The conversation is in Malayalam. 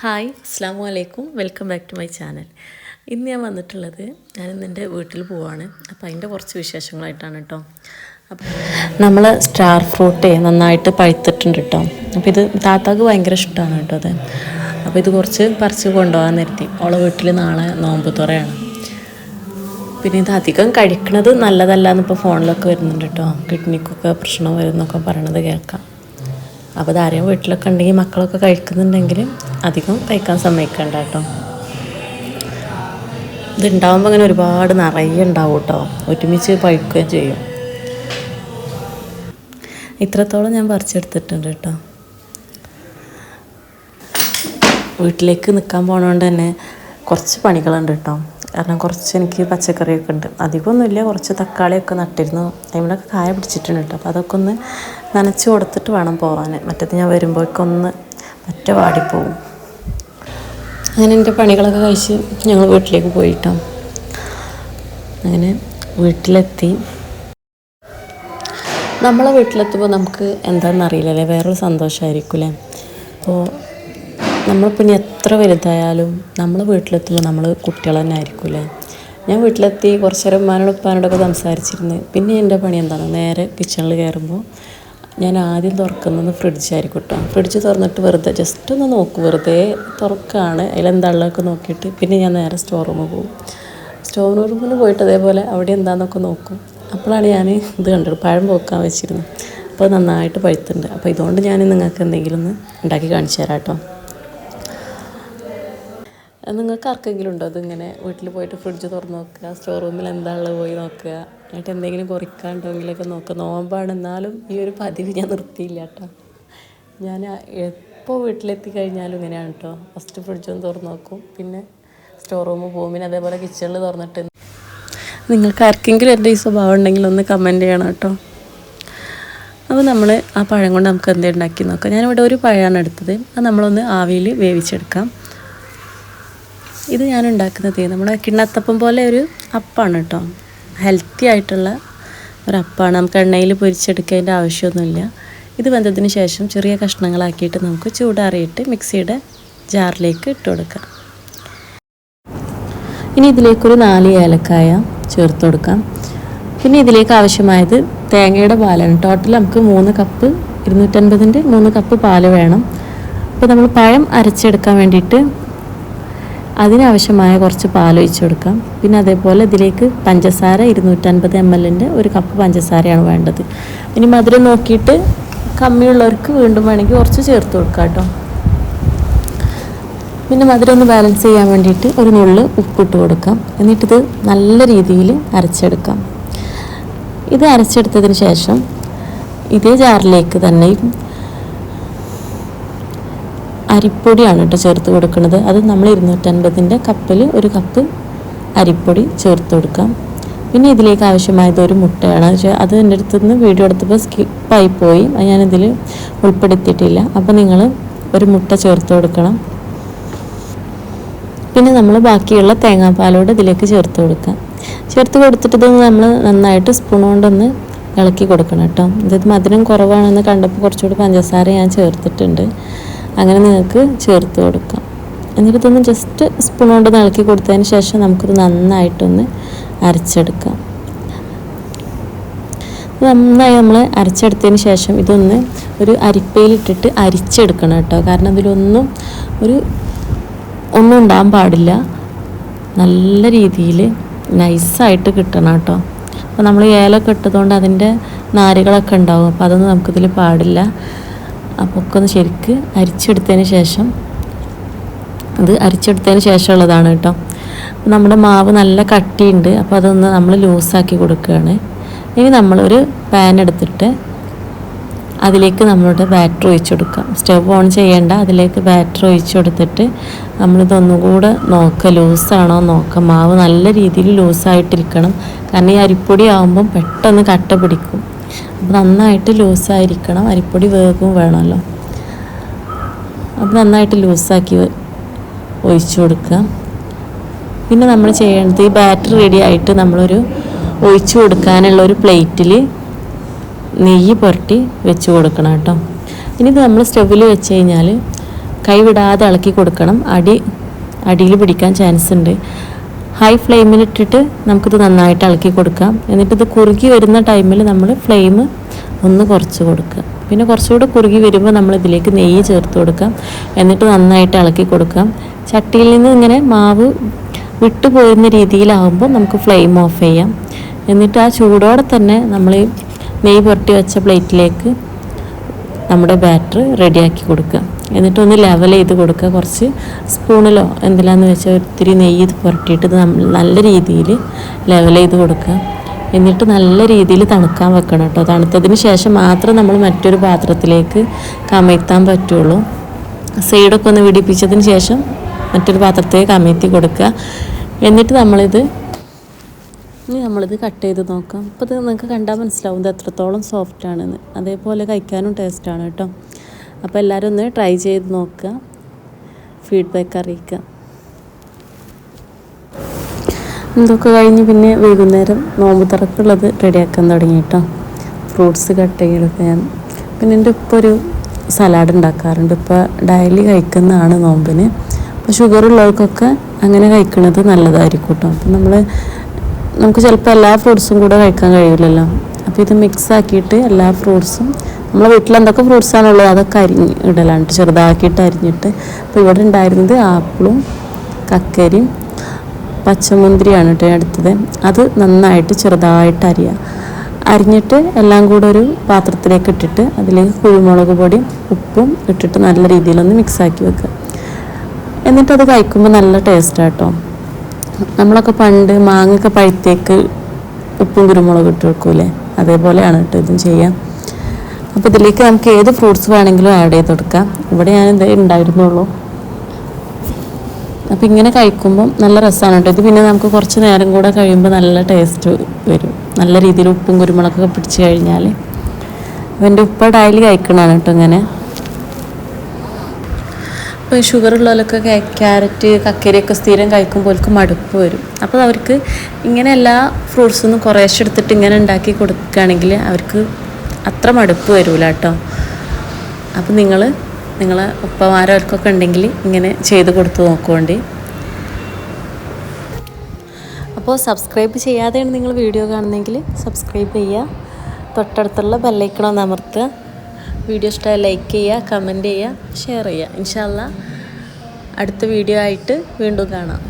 ഹായ് അസ്സാമു അലൈക്കും, welcome back to my channel. ഇന്ന് ഞാൻ വന്നിട്ടുള്ളത് ഞാനിന്ന് എൻ്റെ വീട്ടിൽ പോവാണ്. അപ്പോൾ അതിൻ്റെ കുറച്ച് വിശേഷങ്ങളായിട്ടാണ് കേട്ടോ. അപ്പോൾ നമ്മൾ സ്റ്റാർ ഫ്രൂട്ട് നന്നായിട്ട് പഴുത്തിട്ടുണ്ട് കേട്ടോ. അപ്പോൾ ഇത് താത്താക്ക് ഭയങ്കര ഇഷ്ടമാണ് കേട്ടോ അത്. അപ്പോൾ ഇത് കുറച്ച് പറിച്ച് കൊണ്ടുപോകാൻ നിർത്തി. അവളെ വീട്ടിൽ നാളെ നോമ്പ് തുറയാണ്. പിന്നെ ഇത് അധികം കഴിക്കുന്നത് നല്ലതല്ല എന്നിപ്പോൾ ഫോണിലൊക്കെ വരുന്നുണ്ട് കേട്ടോ. കിഡ്നിക്കൊക്കെ പ്രശ്നം വരുന്നൊക്കെ പറയണത് കേൾക്കാം. അപ്പോൾ ഇതാരെയും വീട്ടിലൊക്കെ ഉണ്ടെങ്കിൽ മക്കളൊക്കെ കഴിക്കുന്നുണ്ടെങ്കിൽ അധികം കഴിക്കാൻ സമ്മതിക്കണ്ട കേട്ടോ. ഇതുണ്ടാകുമ്പോൾ അങ്ങനെ ഒരുപാട് നിറയെ ഉണ്ടാവും കേട്ടോ, ഒരുമിച്ച് പഴുക്കുകയും ചെയ്യും. ഇത്രത്തോളം ഞാൻ പറിച്ചെടുത്തിട്ടുണ്ട് കേട്ടോ. വീട്ടിലേക്ക് നിൽക്കാൻ പോകണോണ്ട് തന്നെ കുറച്ച് പണികളുണ്ട് കേട്ടോ. കാരണം കുറച്ച് എനിക്ക് പച്ചക്കറിയൊക്കെ ഉണ്ട്, അധികമൊന്നുമില്ല. കുറച്ച് തക്കാളിയൊക്കെ നട്ടിരുന്നു, അതിലൊക്കെ കായ പിടിച്ചിട്ടുണ്ട് കേട്ടോ. അപ്പോൾ അതൊക്കെ ഒന്ന് നനച്ച് കൊടുത്തിട്ട് വേണം പോകാൻ. മറ്റേത് ഞാൻ വരുമ്പോഴേക്കൊന്ന് മറ്റേ വാടിപ്പോവും. അങ്ങനെ എൻ്റെ പണികളൊക്കെ കഴിച്ച് ഞങ്ങൾ വീട്ടിലേക്ക് പോയിട്ടോ. അങ്ങനെ വീട്ടിലെത്തി. നമ്മളെ വീട്ടിലെത്തുമ്പോൾ നമുക്ക് എന്താണെന്ന് അറിയില്ലല്ലേ, വേറൊരു സന്തോഷമായിരിക്കും. അപ്പോൾ നമ്മളിപ്പോൾ ഇനി എത്ര വലുതായാലും നമ്മൾ വീട്ടിലെത്തുമ്പോൾ നമ്മൾ കുട്ടികൾ തന്നെ ആയിരിക്കും. ഞാൻ വീട്ടിലെത്തി കുറച്ച് നേരം ഉമ്മാനോടും ഉപ്പാനോടൊക്കെ സംസാരിച്ചിരുന്നു. പിന്നെ എൻ്റെ പണി എന്താണ്, നേരെ കിച്ചണിൽ കയറുമ്പോൾ ഞാൻ ആദ്യം തുറക്കുന്നത് ഫ്രിഡ്ജായിരിക്കും കേട്ടോ. ഫ്രിഡ്ജ് തുറന്നിട്ട് വെറുതെ ജസ്റ്റ് ഒന്ന് നോക്കും, വെറുതെ തുറക്കുകയാണ്, അതിലെന്താണുള്ളതൊക്കെ നോക്കിയിട്ട് പിന്നെ ഞാൻ നേരെ സ്റ്റോർ റൂമിൽ പോകും. സ്റ്റോർ റൂമിൽ പോയിട്ട് അതേപോലെ അവിടെ എന്താണെന്നൊക്കെ നോക്കും. അപ്പോഴാണ് ഞാൻ ഇത് കണ്ടത്, പഴം പോക്കാൻ വെച്ചിരുന്നു. അപ്പോൾ നന്നായിട്ട് പഴുത്തുണ്ട്. അപ്പോൾ ഇതുകൊണ്ട് ഞാൻ നിങ്ങൾക്ക് എന്തെങ്കിലും ഒന്ന് ഉണ്ടാക്കി കാണിച്ചു തരാം കേട്ടോ. നിങ്ങൾക്ക് ആർക്കെങ്കിലും ഉണ്ടോ അതിങ്ങനെ വീട്ടിൽ പോയിട്ട് ഫ്രിഡ്ജ് തുറന്ന് നോക്കുക, സ്റ്റോർ റൂമിൽ എന്താണുള്ളത് പോയി നോക്കുക, എന്നിട്ട് എന്തെങ്കിലും കുറിക്കാണ്ടെങ്കിലൊക്കെ നോക്കുക? നോമ്പാണെന്നാലും ഈ ഒരു പതിവ് ഞാൻ നിർത്തിയില്ല കേട്ടോ. ഞാൻ എപ്പോൾ വീട്ടിലെത്തി കഴിഞ്ഞാലും ഇങ്ങനെയാണ് കേട്ടോ. ഫസ്റ്റ് ഫ്രിഡ്ജൊന്ന് തുറന്ന് നോക്കും, പിന്നെ സ്റ്റോർ റൂമിൽ പോകും, പിന്നെ അതേപോലെ കിച്ചണിൽ തുറന്നിട്ട്. നിങ്ങൾക്ക് ആർക്കെങ്കിലും എൻ്റെ ഈ സ്വഭാവം ഉണ്ടെങ്കിൽ ഒന്ന് കമൻറ്റ് ചെയ്യണം കേട്ടോ. അപ്പോൾ നമ്മൾ ആ പഴം കൊണ്ട് നമുക്ക് എന്തെങ്കിലും ഉണ്ടാക്കി നോക്കാം. ഞാനിവിടെ ഒരു പഴമാണ് എടുത്തത്, അത് നമ്മളൊന്ന് ആവിയിൽ വേവിച്ചെടുക്കാം. ഇത് ഞാൻ ഉണ്ടാക്കുന്നത് നമ്മുടെ കിണ്ണത്തപ്പം പോലെ ഒരു അപ്പമാണ് കേട്ടോ. ഹെൽത്തി ആയിട്ടുള്ള ഒരപ്പമാണ്. നമുക്ക് എണ്ണയിൽ പൊരിച്ചെടുക്കേണ്ട ആവശ്യമൊന്നുമില്ല. ഇത് വെന്തതിന് ശേഷം ചെറിയ കഷ്ണങ്ങളാക്കിയിട്ട് നമുക്ക് ചൂടാറിയിട്ട് മിക്സിയുടെ ജാറിലേക്ക് ഇട്ട് കൊടുക്കാം. ഇനി ഇതിലേക്കൊരു 4 ഏലക്കായ ചേർത്ത് കൊടുക്കാം. പിന്നെ ഇതിലേക്ക് ആവശ്യമായത് തേങ്ങയുടെ പാലാണ്. ടോട്ടൽ നമുക്ക് 3 കപ്പ് 250-ൻ്റെ 3 കപ്പ് പാല് വേണം. അപ്പോൾ നമ്മൾ പഴം അരച്ചെടുക്കാൻ വേണ്ടിയിട്ട് അതിനാവശ്യമായ കുറച്ച് പാലൊഴിച്ച് കൊടുക്കാം. പിന്നെ അതേപോലെ ഇതിലേക്ക് പഞ്ചസാര 250 ml-ൻ്റെ 1 കപ്പ് പഞ്ചസാരയാണ് വേണ്ടത്. ഇനി മധുരം നോക്കിയിട്ട് കമ്മിയുള്ളവർക്ക് വീണ്ടും വേണമെങ്കിൽ കുറച്ച് ചേർത്ത് കൊടുക്കാം കേട്ടോ. പിന്നെ മധുരം ഒന്ന് ബാലൻസ് ചെയ്യാൻ വേണ്ടിയിട്ട് ഒരു നുള്ള് ഉപ്പിട്ട് കൊടുക്കാം. എന്നിട്ടിത് നല്ല രീതിയിൽ അരച്ചെടുക്കാം. ഇത് അരച്ചെടുത്തതിന് ശേഷം ഇതേ ജാറിലേക്ക് തന്നെ അരിപ്പൊടിയാണ് കേട്ടോ ചേർത്ത് കൊടുക്കുന്നത്. അത് നമ്മൾ 250-ൻ്റെ കപ്പിൽ 1 കപ്പ് അരിപ്പൊടി ചേർത്ത് കൊടുക്കാം. പിന്നെ ഇതിലേക്ക് ആവശ്യമായത് ഒരു മുട്ടയാണ്. അത് എൻ്റെ അടുത്ത് നിന്ന് വീഡിയോ എടുത്തപ്പോൾ സ്കിപ്പായി പോയി, അത് ഞാനിതിൽ ഉൾപ്പെടുത്തിയിട്ടില്ല. അപ്പോൾ നിങ്ങൾ ഒരു മുട്ട ചേർത്ത് കൊടുക്കണം. പിന്നെ നമ്മൾ ബാക്കിയുള്ള തേങ്ങാപ്പാലോട് ഇതിലേക്ക് ചേർത്ത് കൊടുക്കാം. ചേർത്ത് കൊടുത്തിട്ട് ഇത് നമ്മൾ നന്നായിട്ട് സ്പൂൺ കൊണ്ടൊന്ന് ഇളക്കി കൊടുക്കണം കേട്ടോ. ഇത് മധുരം കുറവാണെന്ന് കണ്ടപ്പോൾ കുറച്ചുകൂടി പഞ്ചസാര ഞാൻ ചേർത്തിട്ടുണ്ട്. അങ്ങനെ നിങ്ങൾക്ക് ചേർത്ത് കൊടുക്കാം. എന്നിട്ട് ഇതൊന്ന് ജസ്റ്റ് സ്പൂൺ കൊണ്ട് ഇളക്കി കൊടുത്തതിന് ശേഷം നമുക്കിത് നന്നായിട്ടൊന്ന് അരച്ചെടുക്കാം. നന്നായി നമ്മൾ അരച്ചെടുത്തതിന് ശേഷം ഇതൊന്ന് ഒരു അരിപ്പയിലിട്ടിട്ട് അരിച്ചെടുക്കണം കേട്ടോ. കാരണം ഇതിലൊന്നും ഒന്നും ഉണ്ടാകാൻ പാടില്ല. നല്ല രീതിയിൽ നൈസായിട്ട് കിട്ടണം കേട്ടോ. അപ്പോൾ നമ്മൾ ഏലൊക്കെ ഇട്ടതുകൊണ്ട് അതിൻ്റെ നാരുകളൊക്കെ ഉണ്ടാവും, അപ്പോൾ അതൊന്നും നമുക്കിതിൽ പാടില്ല. അപ്പോൾ ഒക്കെ ഒന്ന് ശരിക്ക് അരിച്ചെടുത്തതിന് ശേഷം, അത് അരിച്ചെടുത്തതിന് ശേഷമുള്ളതാണ് കേട്ടോ. അപ്പോൾ നമ്മുടെ മാവ് നല്ല കട്ടിയുണ്ട്, അപ്പോൾ അതൊന്ന് നമ്മൾ ലൂസാക്കി കൊടുക്കുകയാണ്. ഇനി നമ്മളൊരു പാൻ എടുത്തിട്ട് അതിലേക്ക് നമ്മളുടെ ബാറ്റർ ഒഴിച്ച് കൊടുക്കാം. സ്റ്റവ് ഓൺ ചെയ്യേണ്ട, അതിലേക്ക് ബാറ്റർ ഒഴിച്ച് കൊടുത്തിട്ട് നമ്മളിതൊന്നും കൂടെ നോക്കുക, ലൂസാണോ നോക്കാം. മാവ് നല്ല രീതിയിൽ ലൂസായിട്ടിരിക്കണം. കാരണം ഈ അരിപ്പൊടി ആകുമ്പം പെട്ടെന്ന് കട്ട പിടിക്കും. അപ്പോൾ നന്നായിട്ട് ലൂസായിരിക്കണം, അരിപ്പൊടി വേഗവും വേണമല്ലോ. അപ്പോൾ നന്നായിട്ട് ലൂസാക്കി ഒഴിച്ചു കൊടുക്കുക. പിന്നെ നമ്മൾ ചെയ്യേണ്ടത്, ഈ ബാറ്റർ റെഡി ആയിട്ട് നമ്മളൊരു ഒഴിച്ചു കൊടുക്കാനുള്ള ഒരു പ്ലേറ്റിൽ നെയ്യ് പുരട്ടി വെച്ച് കൊടുക്കണം കേട്ടോ. ഇനി ഇത് നമ്മൾ സ്റ്റവിൽ വെച്ച് കഴിഞ്ഞാൽ കൈ വിടാതെ ഇളക്കി കൊടുക്കണം. അടിയിൽ പിടിക്കാൻ ചാൻസ് ഉണ്ട്. ഹൈ ഫ്ലെയിമിലിട്ടിട്ട് നമുക്കിത് നന്നായിട്ട് ഇളക്കി കൊടുക്കാം. എന്നിട്ടിത് കുറുകി വരുന്ന ടൈമിൽ നമ്മൾ ഫ്ലെയിം ഒന്ന് കുറച്ച് കൊടുക്കുക. പിന്നെ കുറച്ചുകൂടെ കുറുകി വരുമ്പോൾ നമ്മൾ ഇതിലേക്ക് നെയ്യ് ചേർത്ത് കൊടുക്കാം. എന്നിട്ട് നന്നായിട്ട് ഇളക്കി കൊടുക്കാം. ചട്ടിയിൽ നിന്ന് ഇങ്ങനെ മാവ് വിട്ടു പോരുന്ന രീതിയിലാകുമ്പോൾ നമുക്ക് ഫ്ലെയിം ഓഫ് ചെയ്യാം. എന്നിട്ട് ആ ചൂടോടെ തന്നെ നമ്മൾ നെയ്യ് പുരട്ടി വെച്ച പ്ലേറ്റിലേക്ക് നമ്മുടെ ബാറ്റർ റെഡിയാക്കി കൊടുക്കുക. എന്നിട്ടൊന്ന് ലെവൽ ചെയ്ത് കൊടുക്കുക. കുറച്ച് സ്പൂണിലോ എന്തിലാന്ന് വെച്ചാൽ ഒത്തിരി നെയ്യ് പുരട്ടിയിട്ട് നല്ല രീതിയിൽ ലെവൽ ചെയ്ത് കൊടുക്കുക. എന്നിട്ട് നല്ല രീതിയിൽ തണുക്കാൻ വെക്കണം കേട്ടോ. തണുത്തതിന് ശേഷം മാത്രം നമ്മൾ മറ്റൊരു പാത്രത്തിലേക്ക് കമഴ്ത്താൻ പറ്റുള്ളൂ. സൈഡൊക്കെ ഒന്ന് വിടിപ്പിച്ചതിന് ശേഷം മറ്റൊരു പാത്രത്തിലേക്ക് കമഴ്ത്തി കൊടുക്കുക. എന്നിട്ട് നമ്മളിത് കട്ട് ചെയ്ത് നോക്കാം. അപ്പോൾ ഇത് നിങ്ങൾക്ക് കണ്ടാൽ മനസ്സിലാവും ഇത് എത്രത്തോളം സോഫ്റ്റ് ആണെന്ന്. അതേപോലെ കഴിക്കാനും ടേസ്റ്റാണ് കേട്ടോ. അപ്പോൾ എല്ലാവരും ഒന്ന് ട്രൈ ചെയ്ത് നോക്കുക, ഫീഡ്ബാക്ക് അറിയിക്കുക. ഇതൊക്കെ കഴിഞ്ഞ് പിന്നെ വൈകുന്നേരം നോമ്പ് തുറക്കുള്ളത് റെഡിയാക്കാൻ തുടങ്ങി കേട്ടോ. ഫ്രൂട്ട്സ് കട്ട് ചെയ്തെടുക്കുക ഞാൻ. പിന്നെ എൻ്റെ ഉപ്പ ഒരു സലാഡ് ഉണ്ടാക്കാറുണ്ട്. ഇപ്പോൾ ഡെയിലി കഴിക്കുന്നതാണ് നോമ്പിന്. അപ്പോൾ ഷുഗർ ഉള്ളവർക്കൊക്കെ അങ്ങനെ കഴിക്കുന്നത് നല്ലതായിരിക്കും കേട്ടോ. അപ്പം നമുക്ക് ചിലപ്പോൾ എല്ലാ ഫ്രൂട്ട്സും കൂടെ കഴിക്കാൻ കഴിയില്ലല്ലോ. അപ്പോൾ ഇത് മിക്സ് ആക്കിയിട്ട് എല്ലാ ഫ്രൂട്ട്സും നമ്മളെ വീട്ടിൽ എന്തൊക്കെ ഫ്രൂട്ട്സാണുള്ളത് അതൊക്കെ ഇടലാണ്, ചെറുതാക്കിയിട്ട് അരിഞ്ഞിട്ട്. അപ്പോൾ ഇവിടെ ഉണ്ടായിരുന്നത് ആപ്പിളും കക്കരിയും പച്ചമുന്തിരിയാണ് കേട്ടോ എടുത്തത്. അത് നന്നായിട്ട് ചെറുതായിട്ട് അരിഞ്ഞിട്ട് എല്ലാം കൂടെ ഒരു പാത്രത്തിലേക്ക് ഇട്ടിട്ട് അതിലേക്ക് കുരുമുളക് പൊടിയും ഉപ്പും ഇട്ടിട്ട് നല്ല രീതിയിലൊന്ന് മിക്സാക്കി വെക്കുക. എന്നിട്ടത് കഴിക്കുമ്പോൾ നല്ല ടേസ്റ്റാണ് കേട്ടോ. നമ്മളൊക്കെ പണ്ട് മാങ്ങയൊക്കെ പഴുത്തേക്ക് ഉപ്പും കുരുമുളക് ഇട്ട് വെക്കൂലേ, അതേപോലെയാണ് കേട്ടോ ഇതും ചെയ്യാം. അപ്പോൾ ഇതിലേക്ക് നമുക്ക് ഏത് ഫ്രൂട്ട്സ് വേണമെങ്കിലും ആഡ് ചെയ്ത് കൊടുക്കാം. ഇവിടെ ഞാൻ ഇതേ ഉണ്ടായിരുന്നുള്ളൂ. അപ്പോൾ ഇങ്ങനെ കഴിക്കുമ്പം നല്ല രസമാണ് കേട്ടോ. ഇത് പിന്നെ നമുക്ക് കുറച്ച് നേരം കൂടെ കഴിയുമ്പോൾ നല്ല ടേസ്റ്റ് വരും. നല്ല രീതിയിൽ ഉപ്പും കുരുമുളകൊക്കെ പിടിച്ച് കഴിഞ്ഞാൽ. അപ്പോൾ എൻ്റെ ഉപ്പ ഡെയിലി കഴിക്കണതാണ് കേട്ടോ ഇങ്ങനെ. ഇപ്പോൾ ഷുഗർ ഉള്ളവരൊക്കെ ക്യാരറ്റ് കക്കരിയൊക്കെ സ്ഥിരം കഴിക്കുമ്പോൾക്ക് മടുപ്പ് വരും. അപ്പോൾ അവർക്ക് ഇങ്ങനെ എല്ലാ ഫ്രൂട്ട്സൊന്നും കുറേശ്ശെ എടുത്തിട്ട് ഇങ്ങനെ ഉണ്ടാക്കി കൊടുക്കുകയാണെങ്കിൽ അവർക്ക് അത്ര മടുപ്പ് വരില്ല കേട്ടോ. അപ്പോൾ നിങ്ങളെ ഉപ്പമാരവർക്കൊക്കെ ഉണ്ടെങ്കിൽ ഇങ്ങനെ ചെയ്ത് കൊടുത്ത് നോക്കുകൊണ്ട്. അപ്പോൾ സബ്സ്ക്രൈബ് ചെയ്യാതെയാണ് നിങ്ങൾ വീഡിയോ കാണുന്നതെങ്കിൽ സബ്സ്ക്രൈബ് ചെയ്യുക. തൊട്ടടുത്തുള്ള ബെല്ലൈക്കൺ ഒന്ന് അമർത്തുക. വീഡിയോ ഇഷ്ടമായി ലൈക്ക് ചെയ്യുക, കമൻറ്റ് ചെയ്യുക, ഷെയർ ചെയ്യുക. ഇൻഷാ അല്ലാഹ് അടുത്ത വീഡിയോ ആയിട്ട് വീണ്ടും കാണാം.